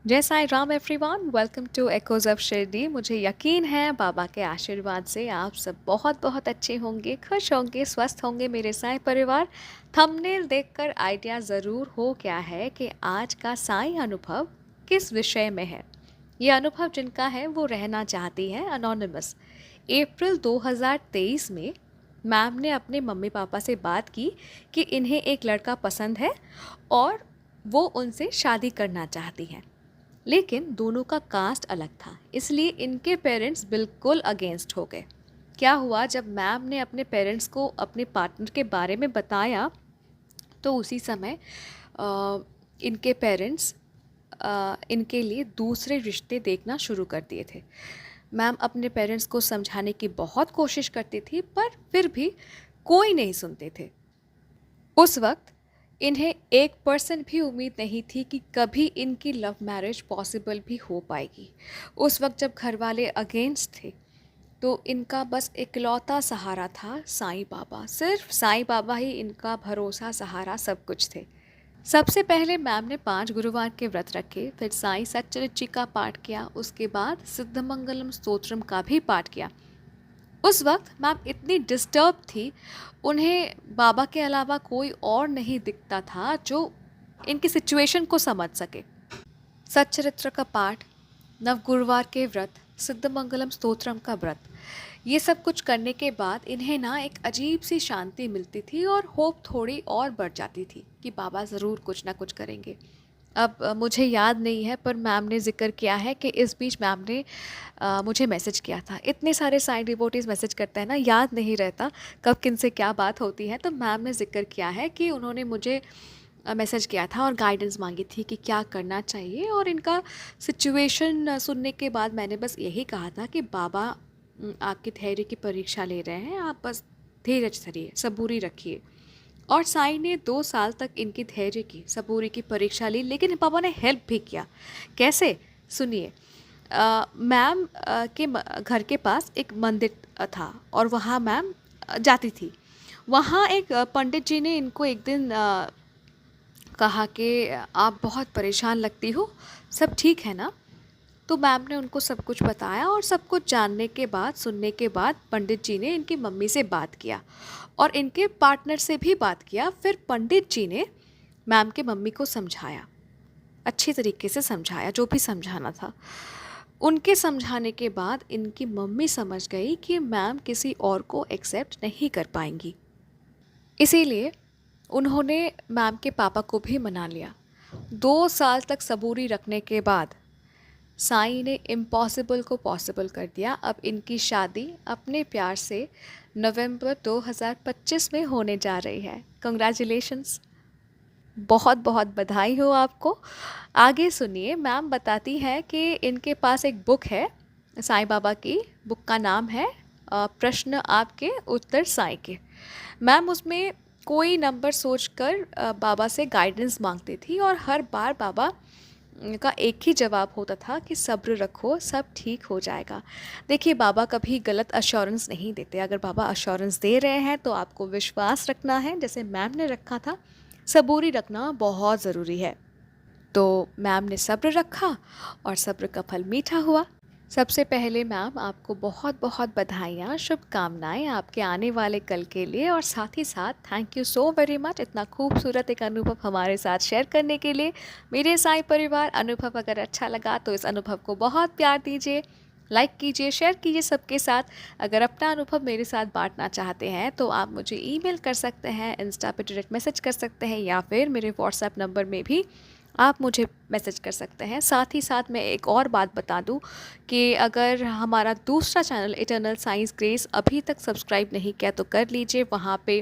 जय Sai Ram everyone, welcome to echoes of Shirdi. मुझे यकीन है बाबा के आशीर्वाद से आप सब बहुत बहुत अच्छे होंगे, खुश होंगे, स्वस्थ होंगे मेरे साई परिवार। थंबनेल देखकर आइडिया ज़रूर हो गया है कि आज का साई अनुभव किस विषय में है। ये अनुभव जिनका है वो रहना चाहती है अनोनिमस। अप्रैल 2023 में मैम ने अपने मम्मी पापा से बात की कि इन्हें एक लड़का पसंद है और वो उनसे शादी करना चाहती हैं। लेकिन दोनों का कास्ट अलग था, इसलिए इनके पेरेंट्स बिल्कुल अगेंस्ट हो गए। क्या हुआ, जब मैम ने अपने पेरेंट्स को अपने पार्टनर के बारे में बताया तो उसी समय अ, इनके पेरेंट्स इनके लिए दूसरे रिश्ते देखना शुरू कर दिए थे। मैम अपने पेरेंट्स को समझाने की बहुत कोशिश करती थी, पर फिर भी कोई नहीं सुनते थे। उस वक्त इन्हें 1% भी उम्मीद नहीं थी कि कभी इनकी लव मैरिज पॉसिबल भी हो पाएगी। उस वक्त जब घर वाले अगेंस्ट थे तो इनका बस इकलौता सहारा था साईं बाबा। सिर्फ साईं बाबा ही इनका भरोसा, सहारा, सब कुछ थे। सबसे पहले मैम ने 5 गुरुवार के व्रत रखे, फिर साईं सच्चरित जी का पाठ किया, उसके बाद सिद्धमंगलम स्तोत्रम का भी पाठ किया। उस वक्त मैम इतनी डिस्टर्ब थी, उन्हें बाबा के अलावा कोई और नहीं दिखता था जो इनकी सिचुएशन को समझ सके। सच्चरित्र का पाठ, नव गुरुवार के व्रत, सिद्धमंगलम स्तोत्रम का व्रत, ये सब कुछ करने के बाद इन्हें ना एक अजीब सी शांति मिलती थी और होप थोड़ी और बढ़ जाती थी कि बाबा ज़रूर कुछ ना कुछ करेंगे। अब मुझे याद नहीं है, पर मैम ने ज़िक्र किया है कि इस बीच मैम ने मुझे मैसेज किया था। इतने सारे साईं डिवोटीज़ मैसेज करते हैं ना, याद नहीं रहता कब किन से क्या बात होती है। तो मैम ने ज़िक्र किया है कि उन्होंने मुझे मैसेज किया था और गाइडेंस मांगी थी कि क्या करना चाहिए। और इनका सिचुएशन सुनने के बाद मैंने बस यही कहा था कि बाबा आपके धैर्य की परीक्षा ले रहे हैं, आप बस धीरज धरिए, सबूरी रखिए। और साईं ने 2 साल तक इनकी धैर्य की, सबूरी की परीक्षा ली, लेकिन पापा ने हेल्प भी किया। कैसे, सुनिए। मैम के घर के पास एक मंदिर था और वहाँ मैम जाती थी। वहाँ एक पंडित जी ने इनको एक दिन कहा कि आप बहुत परेशान लगती हो, सब ठीक है ना। तो मैम ने उनको सब कुछ बताया और सब कुछ जानने के बाद, सुनने के बाद पंडित जी ने इनकी मम्मी से बात किया और इनके पार्टनर से भी बात किया। फिर पंडित जी ने मैम के मम्मी को समझाया, अच्छी तरीके से समझाया, जो भी समझाना था। उनके समझाने के बाद इनकी मम्मी समझ गई कि मैम किसी और को एक्सेप्ट नहीं कर पाएंगी। इसीलिए उन्होंने मैम के पापा को भी मना लिया। 2 साल तक सबूरी रखने के बाद साईं ने इम्पॉसिबल को पॉसिबल कर दिया। अब इनकी शादी अपने प्यार से नवंबर 2025 में होने जा रही है। कंग्रेचुलेशंस, बहुत बहुत बधाई हो आपको। आगे सुनिए, मैम बताती है कि इनके पास एक बुक है साईं बाबा की। बुक का नाम है प्रश्न आपके उत्तर साईं के। मैम उसमें कोई नंबर सोचकर बाबा से गाइडेंस मांगती थी और हर बार बाबा का एक ही जवाब होता था कि सब्र रखो, सब ठीक हो जाएगा। देखिए, बाबा कभी गलत अश्योरेंस नहीं देते। अगर बाबा अश्योरेंस दे रहे हैं तो आपको विश्वास रखना है, जैसे मैम ने रखा था। सबूरी रखना बहुत ज़रूरी है। तो मैम ने सब्र रखा और सब्र का फल मीठा हुआ। सबसे पहले मैम आपको बहुत बहुत बधाइयाँ, शुभकामनाएं आपके आने वाले कल के लिए। और साथ ही साथ thank you so very much इतना खूबसूरत एक अनुभव हमारे साथ शेयर करने के लिए। मेरे साईं परिवार, अनुभव अगर अच्छा लगा तो इस अनुभव को बहुत प्यार दीजिए, लाइक कीजिए, शेयर कीजिए सबके साथ। अगर अपना अनुभव मेरे साथ बांटना चाहते हैं तो आप मुझे ईमेल कर सकते हैं, इंस्टा पे डायरेक्ट मैसेज कर सकते हैं, या फिर मेरे व्हाट्सएप नंबर में भी आप मुझे मैसेज कर सकते हैं। साथ ही साथ मैं एक और बात बता दूं कि अगर हमारा दूसरा चैनल इटर्नल साइंस ग्रेस अभी तक सब्सक्राइब नहीं किया तो कर लीजिए। वहाँ पे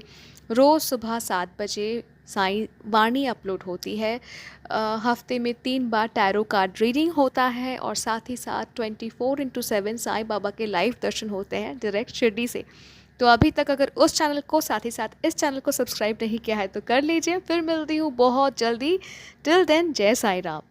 रोज़ सुबह 7 बजे साईं वाणी अपलोड होती है। हफ्ते में 3 बार टैरो कार्ड रीडिंग होता है और साथ ही साथ 24/7 साईं बाबा के लाइव दर्शन होते हैं डायरेक्ट शिरडी से। तो अभी तक अगर उस चैनल को, साथ ही साथ इस चैनल को सब्सक्राइब नहीं किया है तो कर लीजिए। फिर मिलती हूँ बहुत जल्दी। टिल देन, जय साईं राम।